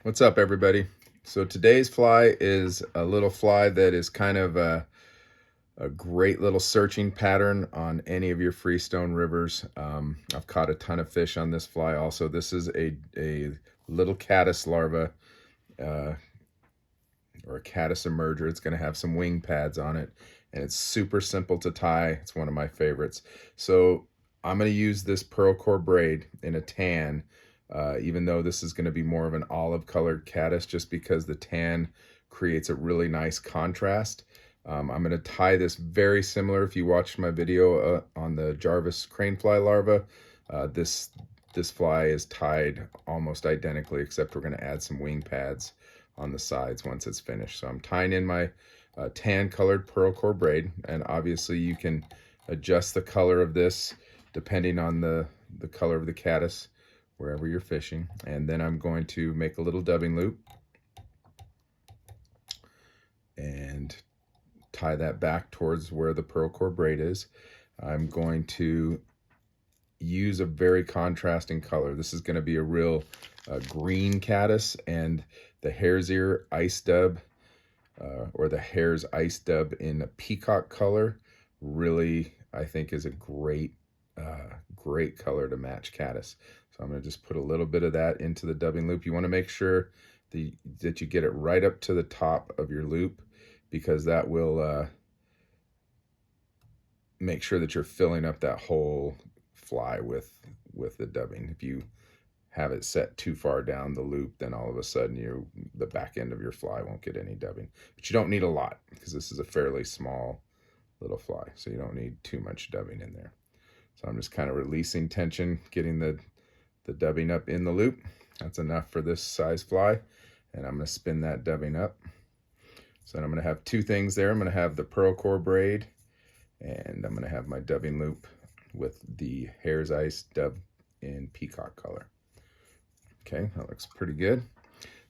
What's up, everybody? So today's fly is a little fly that is kind of a great little searching pattern on any of your freestone rivers. I've caught a ton of fish on this fly. Also, this is a little caddis larva or a caddis emerger. It's going to have some wing pads on it, and it's super simple to tie. It's one of my favorites. So I'm going to use this pearl core braid in a tan. Even though this is going to be more of an olive colored caddis, just because the tan creates a really nice contrast. I'm going to tie this very similar. If you watched my video on the Jarvis cranefly larva, this fly is tied almost identically, except we're going to add some wing pads on the sides once it's finished. So I'm tying in my tan colored pearl core braid, and obviously you can adjust the color of this depending on the color of the caddis wherever you're fishing. And then I'm going to make a little dubbing loop and tie that back towards where the pearl core braid is. I'm going to use a very contrasting color. This is going to be a real green caddis, and the hare's ear ice dub or the hare's ice dub in a peacock color really, I think, is a great color to match caddis. So I'm going to just put a little bit of that into the dubbing loop. You want to make sure that you get it right up to the top of your loop, because that will make sure that you're filling up that whole fly with the dubbing. If you have it set too far down the loop, then all of a sudden the back end of your fly won't get any dubbing. But you don't need a lot, because this is a fairly small little fly, so you don't need too much dubbing in there. So I'm just kind of releasing tension, getting the dubbing up in the loop. That's enough for this size fly, and I'm going to spin that dubbing up. So I'm going to have two things there. I'm going to have the pearl core braid, and I'm going to have my dubbing loop with the hare's ice dub in peacock color. Okay, that looks pretty good.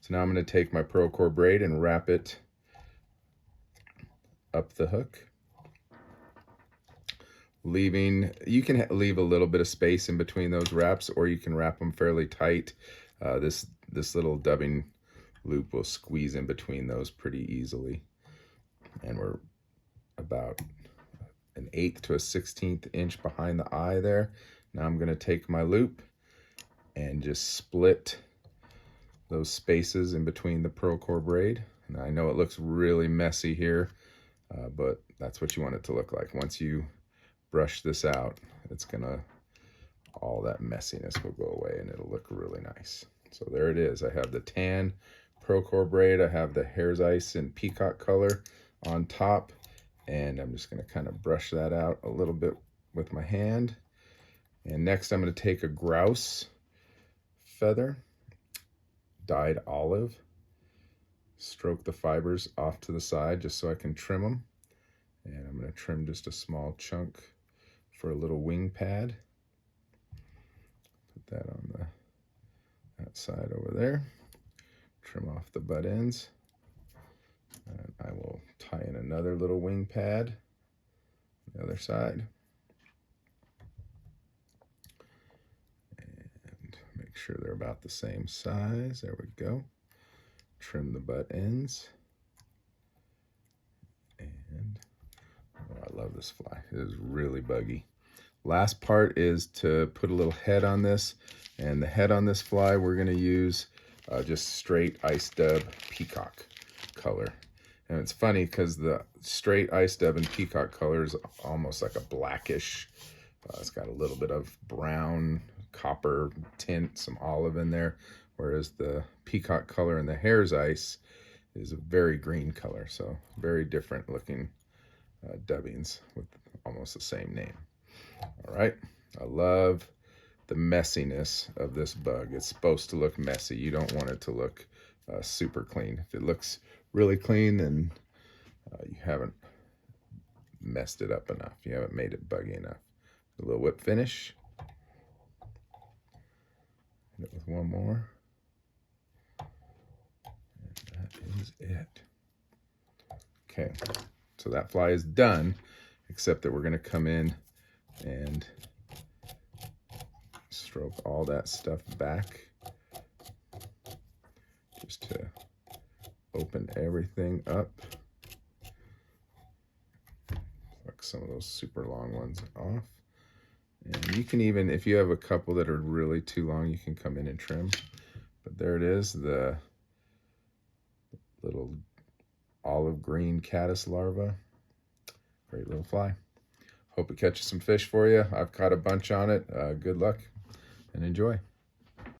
So now I'm going to take my pearl core braid and wrap it up the hook. You can leave a little bit of space in between those wraps, or you can wrap them fairly tight. This little dubbing loop will squeeze in between those pretty easily. And we're about an 1/8 to a 1/16 inch behind the eye there. Now I'm going to take my loop and just split those spaces in between the pearl core braid. Now I know it looks really messy here, but that's what you want it to look like. Once you brush this out, all that messiness will go away and it'll look really nice. So there it is. I have the tan pearl core braid. I have the hare's ice in peacock color on top, and I'm just going to kind of brush that out a little bit with my hand. And next I'm going to take a grouse feather, dyed olive, stroke the fibers off to the side just so I can trim them. And I'm going to trim just a small chunk for a little wing pad. Put that on that side over there. Trim off the butt ends. And I will tie in another little wing pad on the other side. And make sure they're about the same size. There we go. Trim the butt ends. And oh, I love this fly. It is really buggy. Last part is to put a little head on this, and the head on this fly we're going to use just straight ice dub peacock color. And it's funny because the straight ice dub and peacock color is almost like a blackish. It's got a little bit of brown, copper tint, some olive in there, whereas the peacock color in the hare's ice is a very green color. So very different looking dubbings with almost the same name. All right, I love the messiness of this bug. It's supposed to look messy. You don't want it to look super clean. If it looks really clean, then you haven't messed it up enough. You haven't made it buggy enough. A little whip finish. Hit it with one more. And that is it. Okay, so that fly is done, except that we're going to come in and stroke all that stuff back just to open everything up. Pluck some of those super long ones off. And you can even, if you have a couple that are really too long, you can come in and trim. But there it is, the little olive green caddis larva. Great little fly. Hope it catches some fish for you. I've caught a bunch on it. Good luck and enjoy.